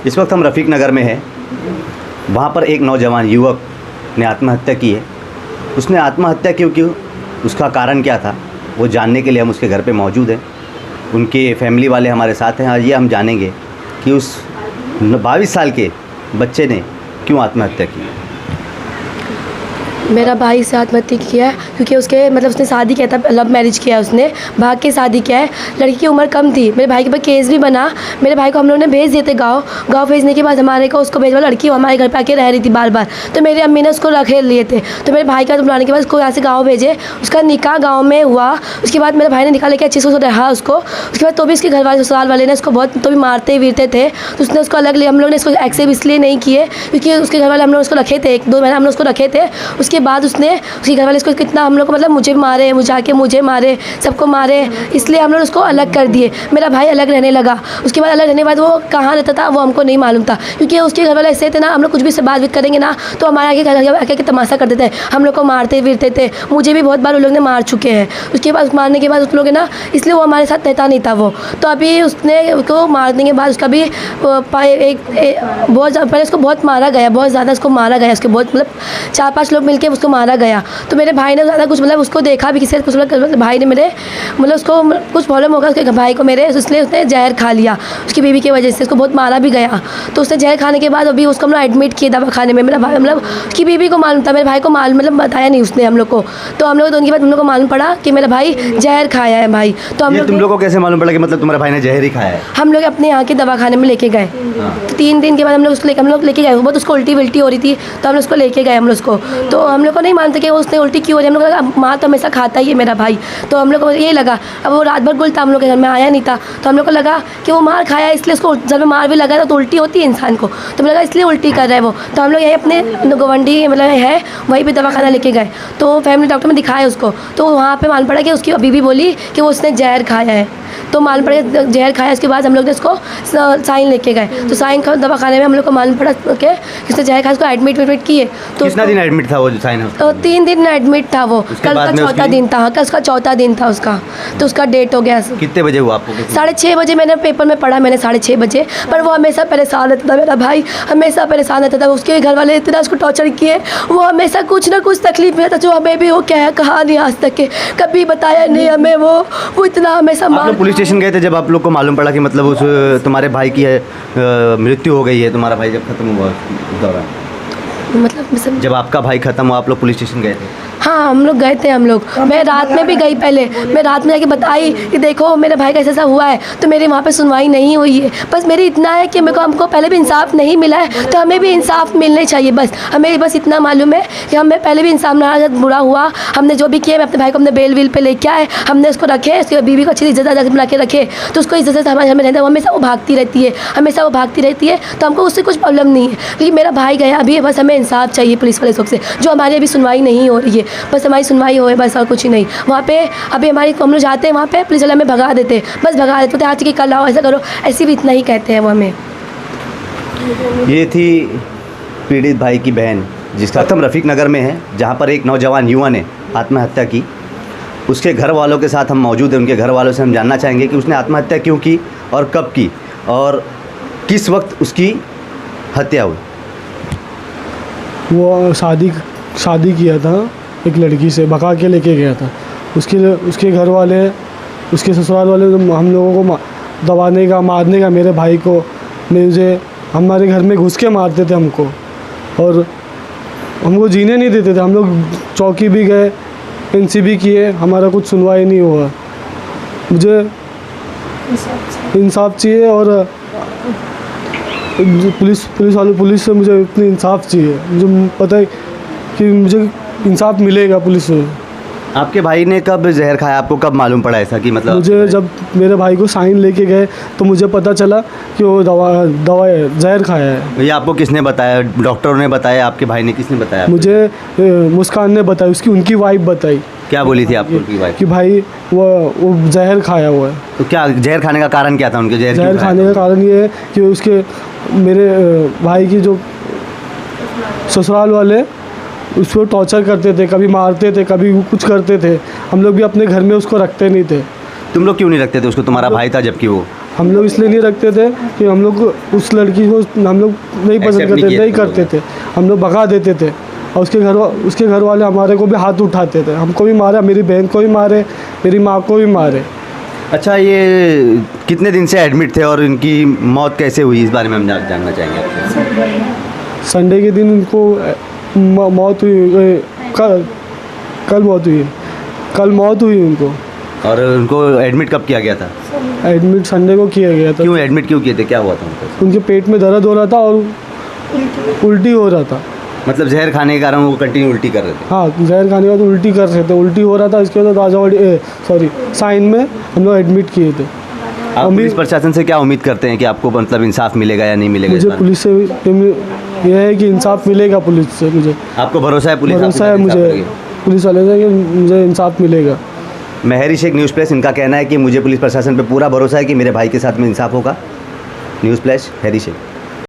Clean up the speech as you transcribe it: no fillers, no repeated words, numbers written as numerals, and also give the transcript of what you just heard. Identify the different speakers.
Speaker 1: इस वक्त हम रफ़ीक नगर में हैं। वहाँ पर एक नौजवान युवक ने आत्महत्या की है। उसने आत्महत्या क्यों की, उसका कारण क्या था, वो जानने के लिए हम उसके घर पे मौजूद हैं। उनके फैमिली वाले हमारे साथ हैं। आज ये हम जानेंगे कि उस 22 साल के बच्चे ने क्यों आत्महत्या की।
Speaker 2: मेरा भाई से आत्महत्या किया है क्योंकि उसने शादी किया था, लव मैरिज किया है उसने, भाग के शादी किया है। लड़की की उम्र कम थी। मेरे भाई के ऊपर केस भी बना। मेरे भाई को हम लोगों ने भेज दिए थे गाँव भेजने के बाद हमारे को उसको भेजवा, लड़की हमारे घर पे आके रह रही थी बार बार, तो मेरी अम्मी ने उसको रखे लिए थे। तो मेरे भाई का बुलाने के बाद उसको यहाँ से गाँव भेजे, उसका निकाह गाँव में हुआ। उसके बाद मेरे भाई ने निकाह लेके अच्छे से रहा उसको। उसके बाद तो भी उसके घर वाले, ससुराल वाले ने उसको बहुत तो भी मारते वीरते थे, तो उसने उसको अलग लिया। हम लोग ने इसको एक्सेप्ट इसलिए नहीं किए क्योंकि उसके घर वाले हम लोग उसको रखे थे, 1-2 महीना हम लोग उसको रखे थे। उसके बाद उसके घर वाले इसको कितना हम लोग को मतलब मुझे मारे, मुझे मारे, सबको मारे, इसलिए हम लोग उसको अलग कर दिए। मेरा भाई अलग रहने लगा। उसके बाद अलग रहने के बाद वो कहाँ रहता था वो हमको नहीं मालूम था, क्योंकि उसके घर वाले ऐसे थे ना, हम लोग कुछ भी बात करेंगे ना तो हमारे आगे घर आके तमाशा करते थे, हम लोग को मारते फिरते थे। मुझे भी बहुत बार उन लोग ने मार चुके हैं। उसके बाद मारने के बाद उस लोग ना, इसलिए वो हमारे साथ रहता नहीं था वो। तो अभी उसने उसको मारने के बाद उसका भी बहुत पहले उसको बहुत मारा गया, बहुत ज़्यादा उसको मारा गया। उसके बहुत मतलब 4-5 लोग मिलके उसको मारा गया। तो मेरे भाई ने ज़्यादा कुछ मतलब उसको देखा भी किसी कुछ भाई ने मेरे मतलब उसको कुछ प्रॉब्लम होगा उसके भाई को मेरे, इसलिए उसने जहर खा लिया उसकी बीवी की वजह से। उसको बहुत मारा भी गया। तो उसने जहर खाने के बाद अभी उसको हम लोग एडमिट किए दवाखाने में। मेरा भाई मतलब उसकी बीवी को मालूम था, मेरे भाई को मालूम मतलब बताया नहीं उसने हम लोग को। तो हम लोग तो उनके बाद हम लोग को मालूम पड़ा कि मेरा भाई जहर खाया है भाई। तो हम लोग,
Speaker 1: तुम लोग को कैसे मालूम पड़ा कि मतलब तुम्हारे भाई ने जहर ही खाया है?
Speaker 2: हम लोग अपने यहाँ के दवाखाने में लेके गए। 3 दिन के बाद हम लोग लेके गए। बहुत उसको उल्टी विल्टी हो रही थी, तो हम लोग उसको लेके गए हम लोग उसको। तो हम लोग को नहीं मानते कि उसने उल्टी क्यों हो रही है। हम लोग लगा माँ तो हमेशा खाता ही है मेरा भाई, तो हम लोग को ये लगा। अब वो रात भर गुल था, हम लोग के घर में आया नहीं था, तो हम लोग को लगा कि वो मार खाया, इसलिए उसको जब मार भी लगा तो उल्टी होती है इंसान को, तो हमें लगा इसलिए उल्टी कर रहा है वो। तो हम लोग यही अपने गवंडी मतलब है वहीं पे दवाखाना लेके गए, तो फैमिली डॉक्टर में दिखाया उसको। तो वहाँ पे मालूम पड़ा कि उसकी बीवी बोली कि वो उसने जहर खाया है। तो मालूम पड़ा जहर खाया। उसके बाद हम लोग ने उसको साइन लेके गए, तो साइन का दवाखाने में हम लोग को मालूम पड़ा कि उसने जहर खाया। उसको एडमिट किए। तो
Speaker 1: कितना दिन एडमिट था वो जो साइन?
Speaker 2: 3 दिन एडमिट था वो। कल का 4था दिन था। कल उसका 4था दिन था उसका, तो उसका डेट हो गया।
Speaker 1: कितने बजे हुआ आपको?
Speaker 2: 6:30 बजे मैंने पेपर में पढ़ा, मैंने 6:30 बजे। पर वो हमेशा परेशान रहता था, मेरा भाई हमेशा परेशान रहता था। उसके घर वाले इतना उसको टॉर्चर किए, वो हमेशा कुछ ना कुछ तकलीफ में था, जो हमें भी वो कहा नहीं आज तक के, कभी बताया नहीं हमें। वो इतना हमेशा
Speaker 1: पुलिस स्टेशन गए थे जब आप लोग को मालूम पड़ा कि मतलब उस तुम्हारे भाई की मृत्यु हो गई है? तुम्हारा भाई जब खत्म हुआ उस दौरान,
Speaker 2: मतलब
Speaker 1: जब आपका भाई खत्म हुआ आप लोग पुलिस स्टेशन गए थे?
Speaker 2: हाँ, हम लोग गए थे। हम लोग मैं रात में भी गई। पहले मैं रात में जाके बताई कि देखो मेरे भाई का ऐसा हुआ है, तो मेरी वहाँ पे सुनवाई नहीं हुई है। बस मेरी इतना है कि मेरे को हमको पहले भी इंसाफ नहीं मिला है, तो हमें भी इंसाफ मिलने चाहिए। बस हमें बस इतना मालूम है कि हमें पहले भी इंसाफ ना बुरा हुआ। हमने जो भी किया, मैं अपने भाई को अपने बेल पे लेके आए, हमने उसको रखे, उसकी बीवी को अच्छी इज्जत बना के रखे, तो उसको इज्जत से हमें रहता है। हमेशा वो भागती रहती है, तो हमको उससे कुछ प्रॉब्लम नहीं है। लेकिन मेरा भाई गया अभी, बस हमें इंसाफ चाहिए पुलिस वाले सबसे, जो हमारी अभी सुनवाई नहीं हो रही है। बस हमारी सुनवाई हो, बस और कुछ ही नहीं। वहाँ पे अभी हम लोग जाते हैं, वहाँ पे पुलिस वाले हमें भगा देते, बस भगा देते, आज की कल आओ, ऐसा करो, ऐसे भी इतना ही कहते हैं वो हमें।
Speaker 1: ये थी पीड़ित भाई की बहन, जिसका खत्म रफ़ीक नगर में है, जहाँ पर एक नौजवान युवा ने आत्महत्या की। उसके घर वालों के साथ हम मौजूद हैं। उनके घर वालों से हम जानना चाहेंगे कि उसने आत्महत्या क्यों की और कब की और किस वक्त उसकी हत्या हुई।
Speaker 3: वो शादी किया था एक लड़की से, भगा के लेके गया था। उसके घर वाले, उसके ससुराल वाले हम लोगों को दबाने का, मारने का, मेरे भाई को, मुझे हमारे घर में घुस के मारते थे हमको, और हमको जीने नहीं देते थे। हम लोग चौकी भी गए, एनसी भी किए, हमारा कुछ सुनवाई नहीं हुआ। मुझे इंसाफ चाहिए, और पुलिस से मुझे इतनी इंसाफ चाहिए। मुझे पता है कि मुझे इंसाफ मिलेगा पुलिस से।
Speaker 1: आपके भाई ने कब जहर खाया? आपको कब मालूम पड़ा ऐसा कि मतलब?
Speaker 3: मुझे जब मेरे भाई को साइन लेके गए तो मुझे पता चला कि वो दवा जहर खाया है।
Speaker 1: भैया आपको किसने बताया? डॉक्टरों ने बताया? आपके भाई ने, किसने बताया?
Speaker 3: मुझे मुस्कान ने बताया, उनकी वाइफ बताई।
Speaker 1: क्या बोली थी आपको उनकी वाइफ?
Speaker 3: कि भाई वो जहर खाया हुआ है।
Speaker 1: तो क्या जहर खाने का कारण क्या था उनके? जहर
Speaker 3: खाने का कारण ये है कि उसके मेरे भाई की जो ससुराल वाले उसको टॉर्चर करते थे, कभी मारते थे, कभी कुछ करते थे। हम लोग भी अपने घर में उसको रखते नहीं थे।
Speaker 1: तुम लोग क्यों नहीं रखते थे उसको? तुम्हारा भाई था जबकि वो।
Speaker 3: हम लोग इसलिए नहीं रखते थे कि हम लोग उस लड़की को हम लोग नहीं पसंद
Speaker 1: Accept नहीं
Speaker 3: करते,
Speaker 1: किए
Speaker 3: नहीं
Speaker 1: थे
Speaker 3: करते थे, हम लोग भगा देते थे। और उसके घर वाले हमारे को भी हाथ उठाते थे, हमको भी मारा, मेरी बहन को भी मारे, मेरी माँ को भी मारे।
Speaker 1: अच्छा, ये कितने दिन से एडमिट थे और इनकी मौत कैसे हुई, इस बारे में हम जानना चाहेंगे आपसे।
Speaker 3: संडे के दिन उनको मौत हुई, कल मौत हुई उनको।
Speaker 1: और उनको एडमिट कब किया गया था?
Speaker 3: एडमिट संडे को किया गया था।
Speaker 1: क्यों एडमिट क्यों किए थे, क्या हुआ था उनको?
Speaker 3: उनके पेट में दर्द हो रहा था और उल्टी हो रहा था।
Speaker 1: मतलब जहर खाने के कारण वो कंटिन्यू उल्टी कर रहे थे?
Speaker 3: हाँ, जहर खाने के बाद उल्टी कर रहे थे, उल्टी हो रहा था। इसके बाद राजावाड़ी साइन में हम लोग एडमिट किए थे।
Speaker 1: आप पुलिस प्रशासन से क्या उम्मीद करते हैं कि आपको मतलब इंसाफ मिलेगा या नहीं मिलेगा? इस
Speaker 3: मुझे
Speaker 1: बारे में?
Speaker 3: पुलिस से यह है कि इंसाफ मिलेगा पुलिस से। मुझे
Speaker 1: आपको भरोसा है पुलिस?
Speaker 3: भरोसा है मुझे पुलिस वाले से कि मुझे इंसाफ मिलेगा।
Speaker 1: मैं हैरी शेख, न्यूज़ फ्लैश। इनका कहना है कि मुझे पुलिस प्रशासन पे पूरा भरोसा है कि मेरे भाई के साथ में इंसाफ होगा। News flash, Harry Sheikh.